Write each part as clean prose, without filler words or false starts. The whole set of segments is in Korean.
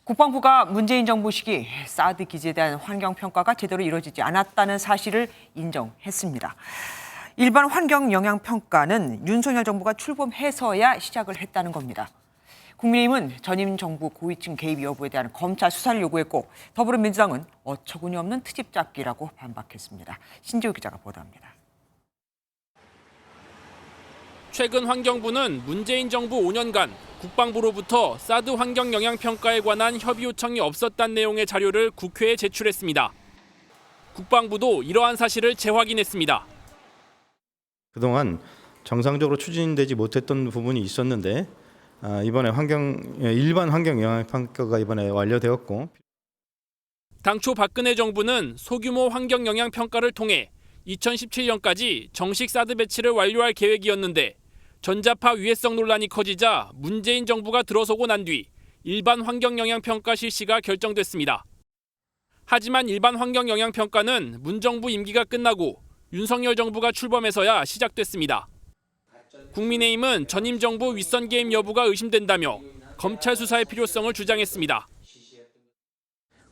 국방부가 문재인 정부 시기 사드 기지에 대한 환경평가가 제대로 이루어지지 않았다는 사실을 인정했습니다. 일반 환경영향평가는 윤석열 정부가 출범해서야 시작을 했다는 겁니다. 국민의힘은 전임 정부 고위층 개입 여부에 대한 검찰 수사를 요구했고 더불어민주당은 어처구니 없는 트집 잡기라고 반박했습니다. 신지우 기자가 보도합니다. 최근 환경부는 문재인 정부 5년간 국방부로부터 사드 환경 영향 평가에 관한 협의 요청이 없었다는 내용의 자료를 국회에 제출했습니다. 국방부도 이러한 사실을 재확인했습니다. 그동안 정상적으로 추진되지 못했던 부분이 있었는데 이번에 일반 환경 영향 평가가 이번에 완료되었고 당초 박근혜 정부는 소규모 환경 영향 평가를 통해 2017년까지 정식 사드 배치를 완료할 계획이었는데 전자파 위해성 논란이 커지자 문재인 정부가 들어서고 난 뒤 일반 환경 영향 평가 실시가 결정됐습니다. 하지만 일반 환경 영향 평가는 문 정부 임기가 끝나고 윤석열 정부가 출범해서야 시작됐습니다. 국민의힘은 전임 정부 윗선 개입 여부가 의심된다며 검찰 수사의 필요성을 주장했습니다.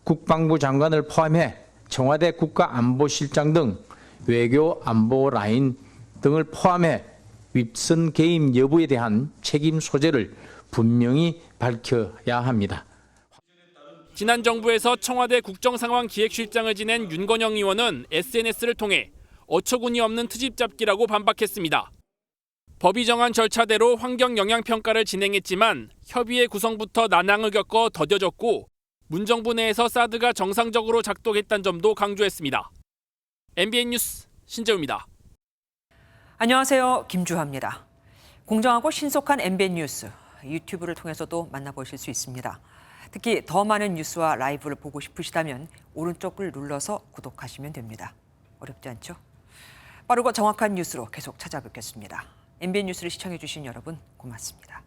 국방부 장관을 포함해 청와대 국가안보실장 등 외교 안보 라인 등을 포함해 윗선 개입 여부에 대한 책임 소재를 분명히 밝혀야 합니다. 지난 정부에서 청와대 국정상황기획실장을 지낸 윤건영 의원은 SNS를 통해 어처구니 없는 트집 잡기라고 반박했습니다. 법이 정한 절차대로 환경 영향 평가를 진행했지만 협의의 구성부터 난항을 겪어 더뎌졌고 문정부 내에서 사드가 정상적으로 작동했다는 점도 강조했습니다. MBN 뉴스 신재우입니다. 안녕하세요. 김주하입니다. 공정하고 신속한 MBN 뉴스 유튜브를 통해서도 만나보실 수 있습니다. 특히 더 많은 뉴스와 라이브를 보고 싶으시다면 오른쪽을 눌러서 구독하시면 됩니다. 어렵지 않죠? 빠르고 정확한 뉴스로 계속 찾아뵙겠습니다. MBN 뉴스를 시청해 주신 여러분 고맙습니다.